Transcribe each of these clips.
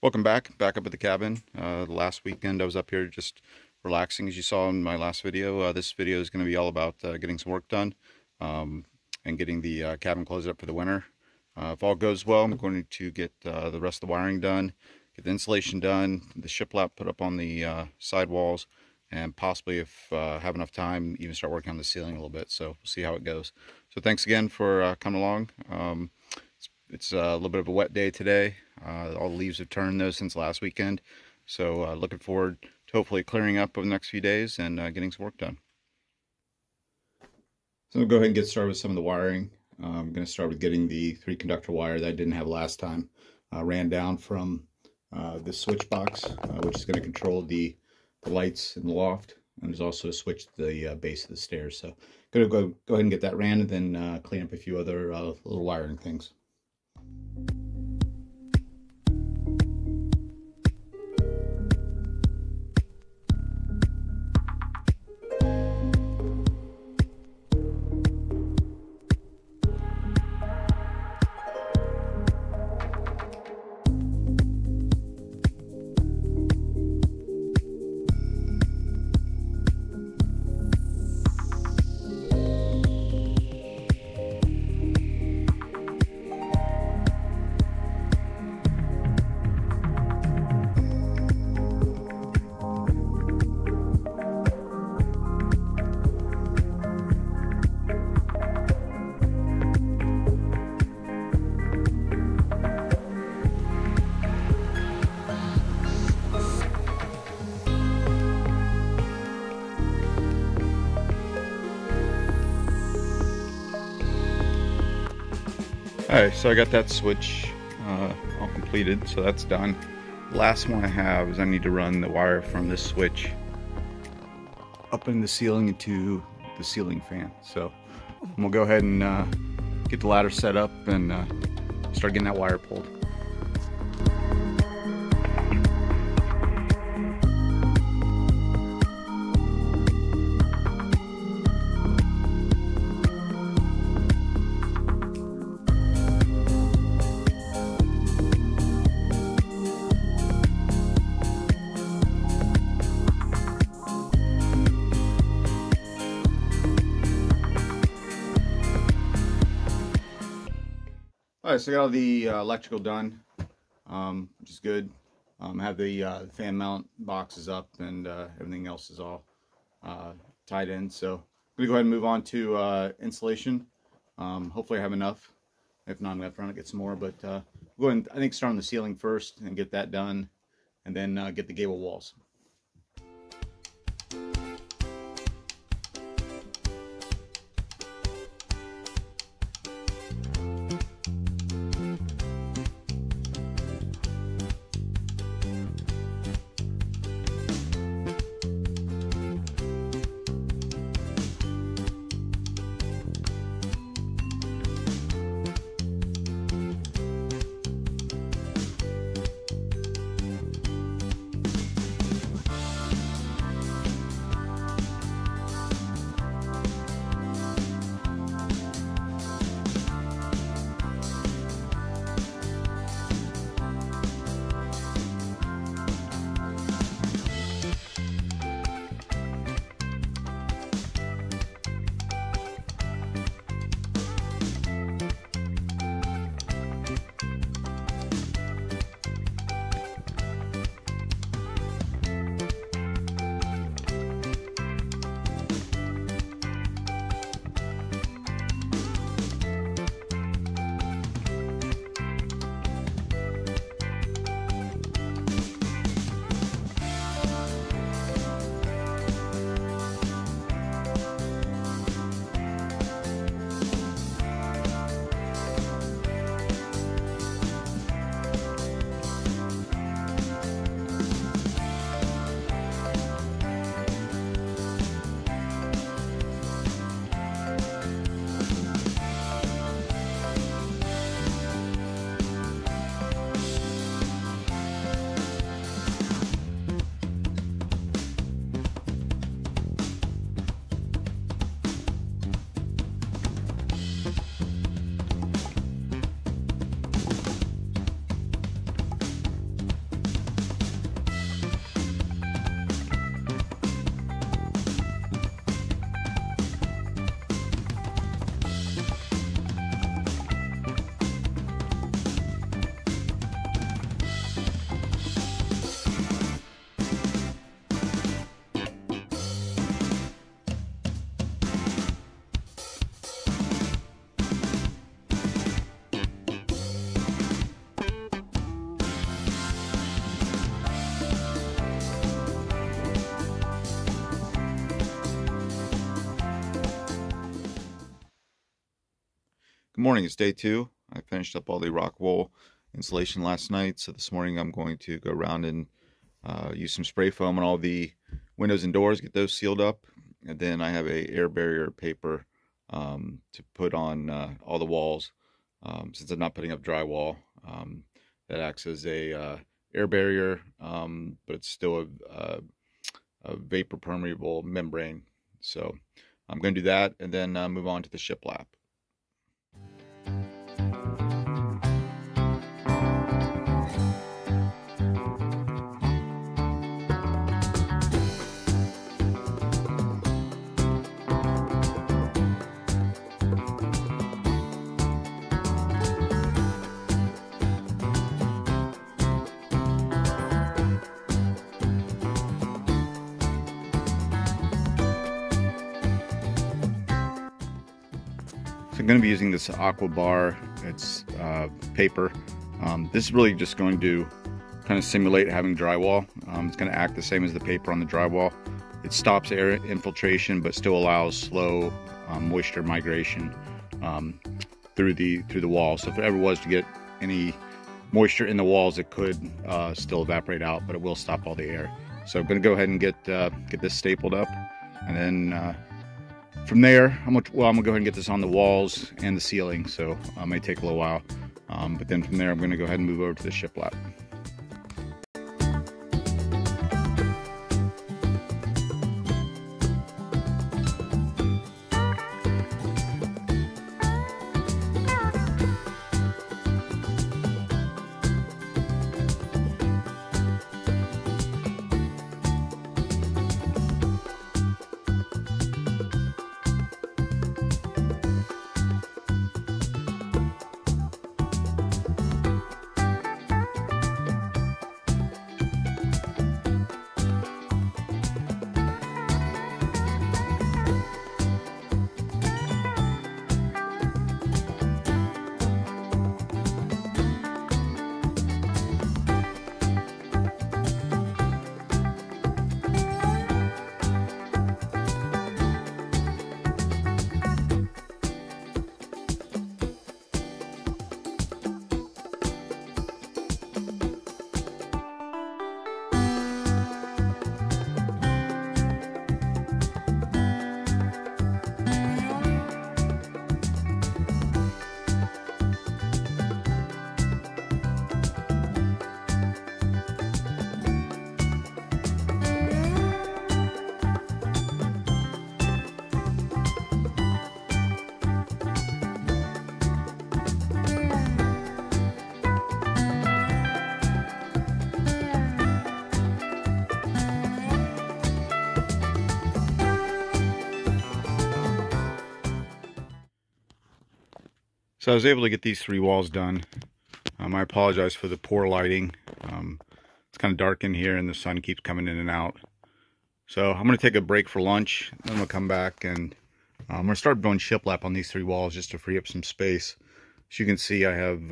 Welcome back up at the cabin. The last weekend I was up here just relaxing, as you saw in my last video. This video is going to be all about getting some work done and getting the cabin closed up for the winter. If all goes well, I'm going to get the rest of the wiring done, get the insulation done, the shiplap put up on the side walls, and possibly, if have enough time, even start working on the ceiling a little bit. So we'll see how it goes. So thanks again for coming along. It's a little bit of a wet day today. All the leaves have turned though since last weekend. So looking forward to hopefully clearing up over the next few days and getting some work done. So I'll go ahead and get started with some of the wiring. I'm going to start with getting the 3-conductor wire that I didn't have last time. Ran down from the switch box, which is going to control the lights in the loft. And there's also a switch to the base of the stairs. So I'm going to go ahead and get that ran and then clean up a few other little wiring things. Alright, so I got that switch all completed, so that's done. The last one I have is I need to run the wire from this switch up in the ceiling into the ceiling fan. So I'm gonna go ahead and get the ladder set up and start getting that wire pulled. Alright, so I got all the electrical done, which is good. Have the fan mount boxes up and everything else is all tied in. So I'm going to go ahead and move on to insulation. Hopefully I have enough. If not, I'm going to have to run and get some more. But go ahead and I think start on the ceiling first and get that done, and then get the gable walls. Good morning, it's day 2. I finished up all the rock wool insulation last night, so this morning I'm going to go around and use some spray foam on all the windows and doors, get those sealed up, and then I have a air barrier paper to put on all the walls, since I'm not putting up drywall. That acts as a air barrier, but it's still a vapor permeable membrane. So I'm going to do that and then move on to the shiplap. I'm going to be using this aqua bar. It's paper. This is really just going to kind of simulate having drywall. It's going to act the same as the paper on the drywall. It stops air infiltration but still allows slow moisture migration through the wall. So if it ever was to get any moisture in the walls, it could still evaporate out, but it will stop all the air. So I'm going to go ahead and get this stapled up, and then from there, I'm gonna go ahead and get this on the walls and the ceiling, so it may take a little while. But then from there, I'm gonna go ahead and move over to the shiplap. So I was able to get these 3 walls done. I apologize for the poor lighting. It's kind of dark in here and the sun keeps coming in and out. So I'm going to take a break for lunch, then we'll come back and I'm going to start doing shiplap on these 3 walls just to free up some space. As you can see, I have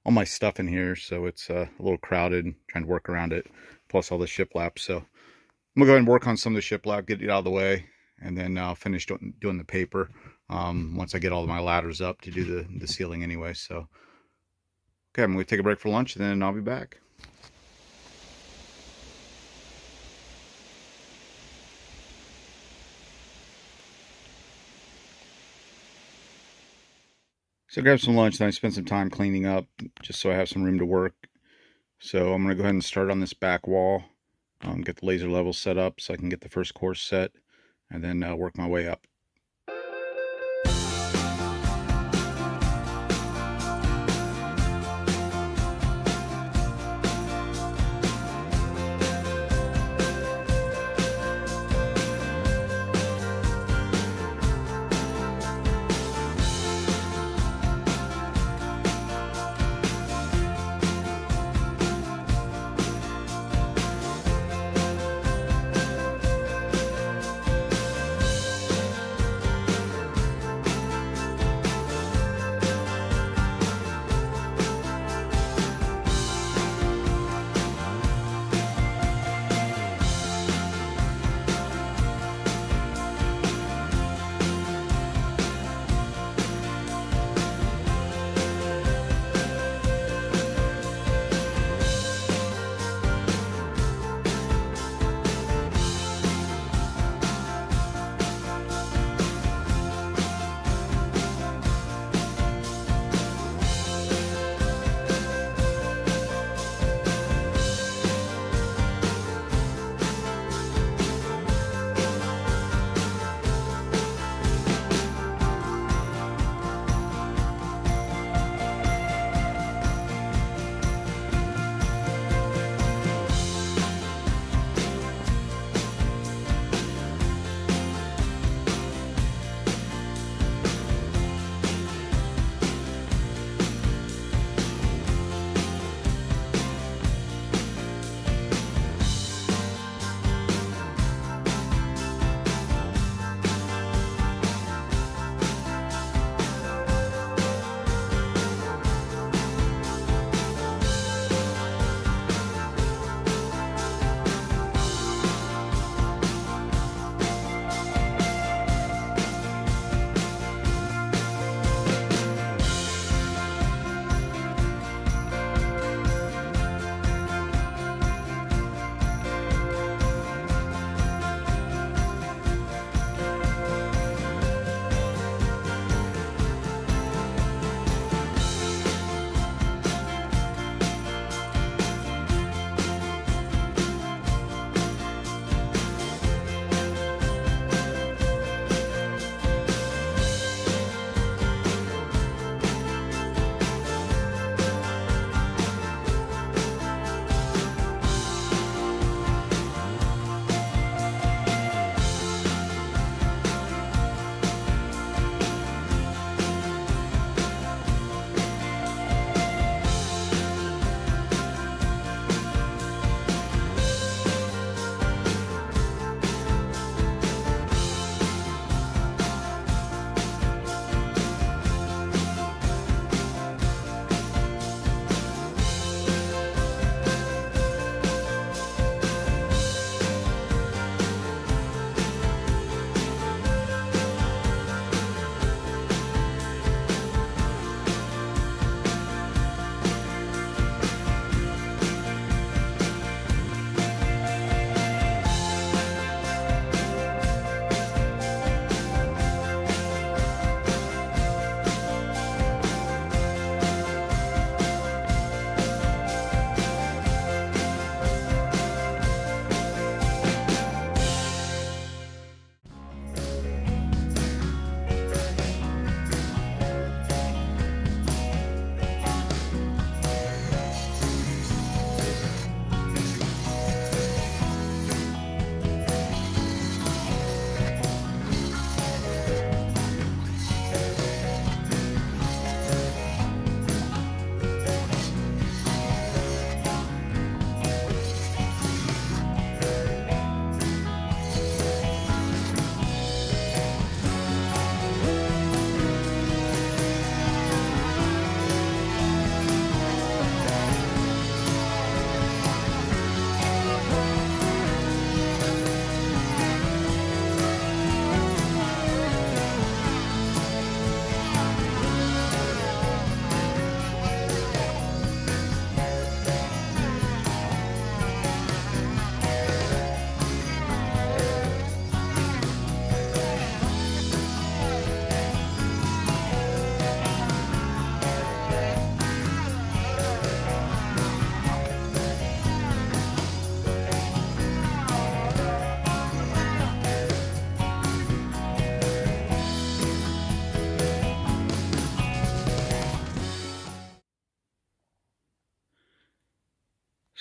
all my stuff in here, so it's a little crowded, trying to work around it, plus all the shiplap. So I'm going to go ahead and work on some of the shiplap, get it out of the way, and then I'll finish doing the paper once I get all of my ladders up to do the ceiling anyway. So, okay, I'm going to take a break for lunch, and then I'll be back. So I grabbed some lunch, then I spent some time cleaning up just so I have some room to work. So I'm going to go ahead and start on this back wall, get the laser levels set up so I can get the first course set, and then work my way up.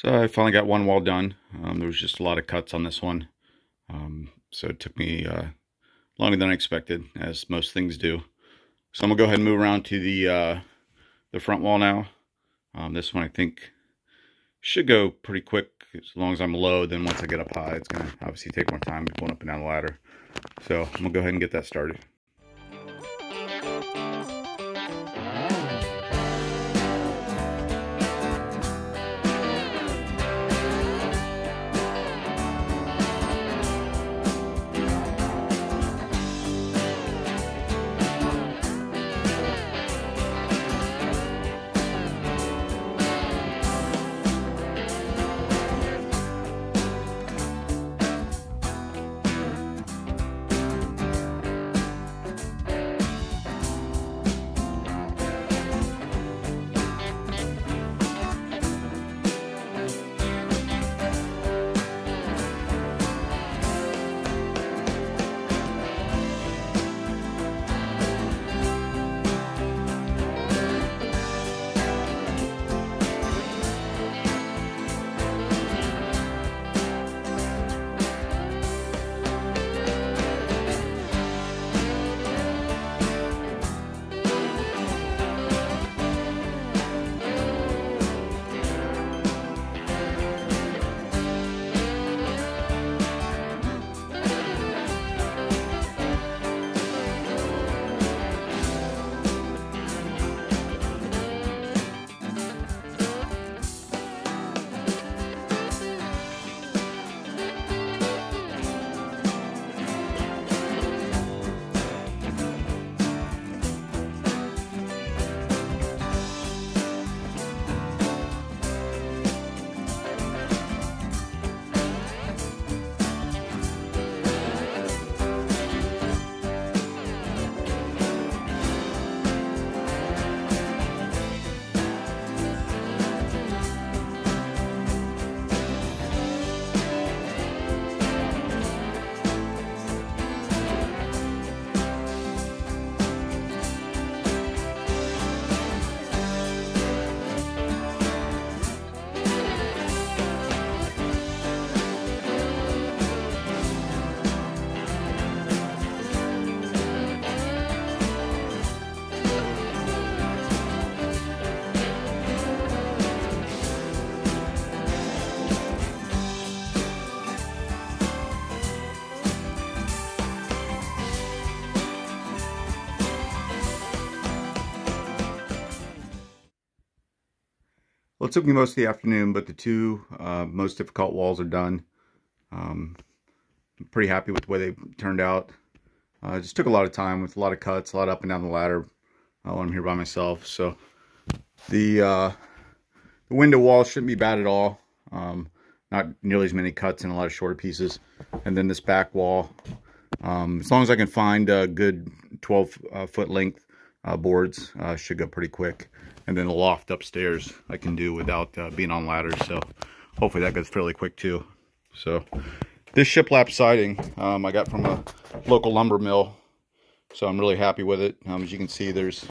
So I finally got one wall done. There was just a lot of cuts on this one. So it took me longer than I expected, as most things do. So I'm gonna go ahead and move around to the front wall now. This one I think should go pretty quick as long as I'm low. Then once I get up high, it's gonna obviously take more time going up and down the ladder. So I'm gonna go ahead and get that started. Well, it took me most of the afternoon, but the two most difficult walls are done. I'm pretty happy with the way they turned out. It just took a lot of time with a lot of cuts, a lot up and down the ladder when I'm here by myself. So the window wall shouldn't be bad at all. Not nearly as many cuts and a lot of shorter pieces. And then this back wall, as long as I can find a good 12-foot length boards, should go pretty quick. And then the loft upstairs I can do without being on ladders, so hopefully that goes fairly quick too. So this shiplap siding I got from a local lumber mill, so I'm really happy with it. As you can see, there's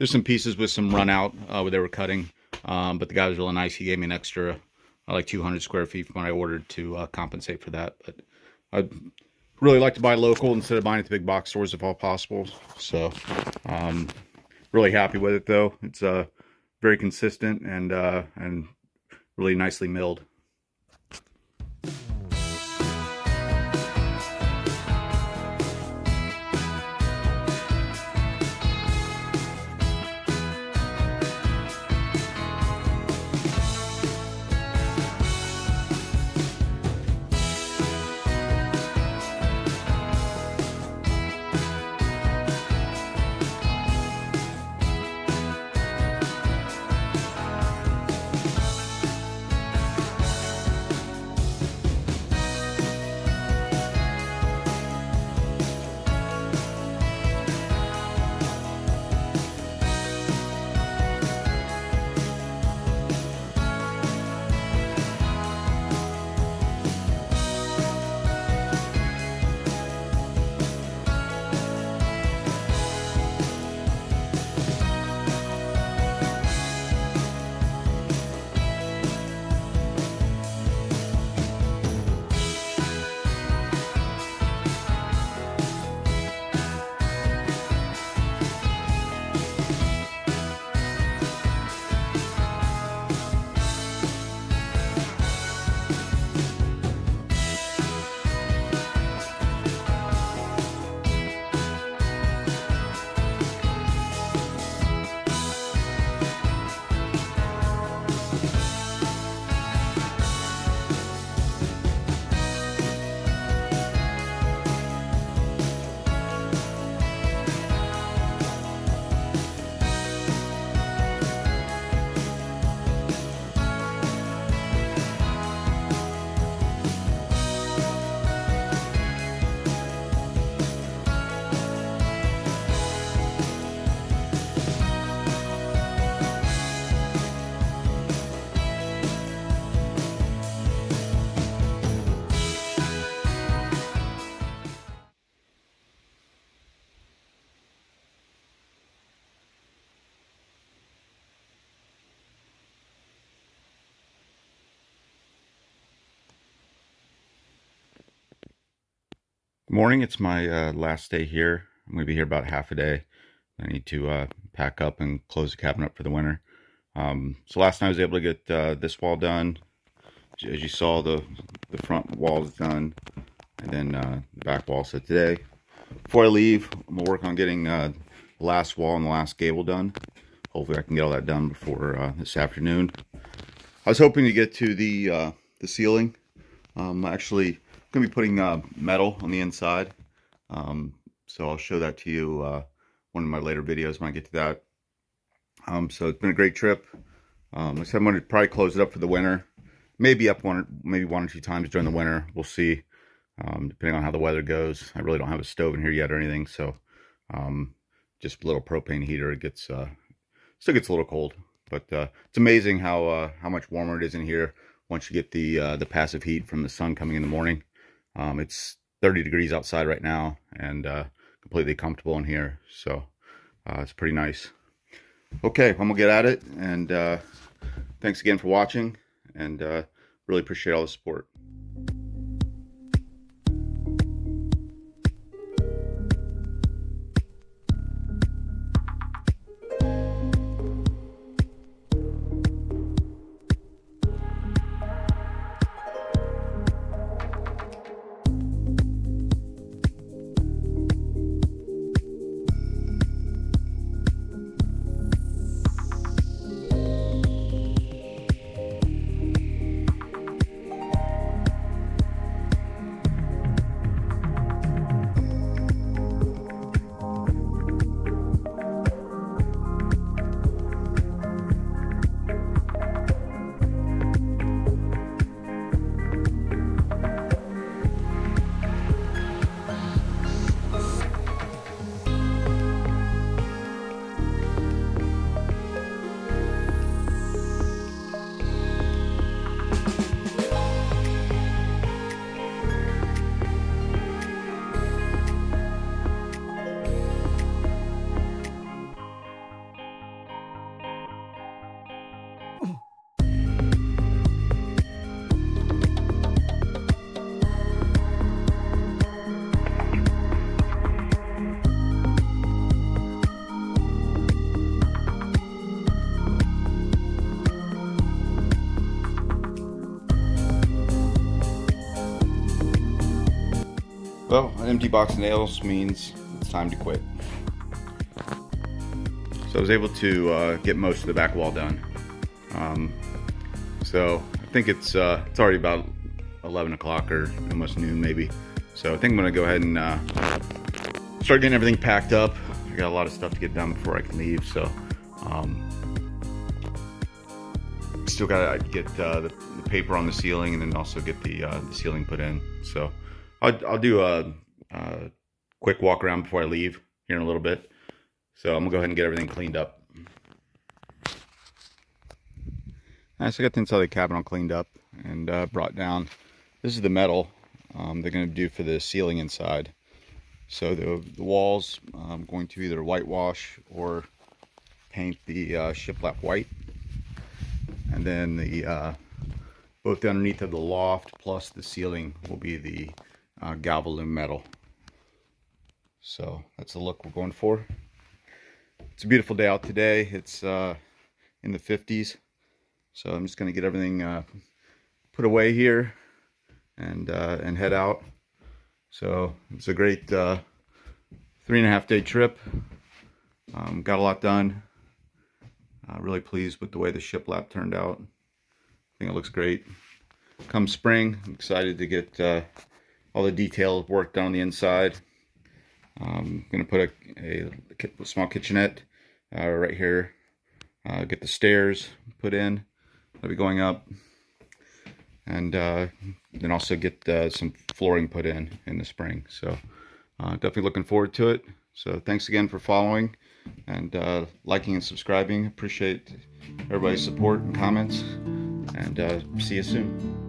some pieces with some run out where they were cutting, but the guy was really nice. He gave me an extra like 200 square feet from what I ordered to compensate for that. But I'd really like to buy local instead of buying at the big box stores if all possible. So really happy with it though. It's very consistent and really nicely milled. Morning, it's my last day here. I'm going to be here about half a day. I need to pack up and close the cabin up for the winter. So last night I was able to get this wall done. As you saw, the front wall is done, and then the back wall. So today, before I leave, I'm going to work on getting the last wall and the last gable done. Hopefully I can get all that done before this afternoon. I was hoping to get to the ceiling. Actually, I'm going to be putting metal on the inside. So I'll show that to you one of my later videos when I get to that. So it's been a great trip. Like I said, I'm going to probably close it up for the winter. Maybe up maybe one or two times during the winter. We'll see, depending on how the weather goes. I really don't have a stove in here yet or anything, so just a little propane heater. It gets still gets a little cold, but it's amazing how much warmer it is in here once you get the passive heat from the sun coming in the morning. It's 30 degrees outside right now, and completely comfortable in here, so it's pretty nice. Okay, I'm gonna get at it, and thanks again for watching, and really appreciate all the support. Well, an empty box of nails means it's time to quit. So I was able to get most of the back wall done. So I think it's already about 11 o'clock or almost noon maybe. So I think I'm gonna go ahead and start getting everything packed up. I got a lot of stuff to get done before I can leave, so still gotta get the paper on the ceiling, and then also get the ceiling put in. So I'll do a quick walk around before I leave here in a little bit. So I'm gonna go ahead and get everything cleaned up. Alright, so I got the inside of the cabin all cleaned up and brought down. This is the metal they're gonna do for the ceiling inside. So the walls, I'm going to either whitewash or paint the shiplap white. And then the both underneath of the loft plus the ceiling will be the galvalume metal. So that's the look we're going for. It's a beautiful day out today. It's in the 50s. So I'm just going to get everything put away here and head out. So it's a great 3.5 day trip. Got a lot done. Really pleased with the way the shiplap turned out. I think it looks great. Come spring, I'm excited to get all the detail work done on the inside. I'm going to put a small kitchenette right here. Get the stairs put in. I'll be going up. And then also get some flooring put in the spring. So definitely looking forward to it. So thanks again for following and liking and subscribing. Appreciate everybody's support and comments. And see you soon.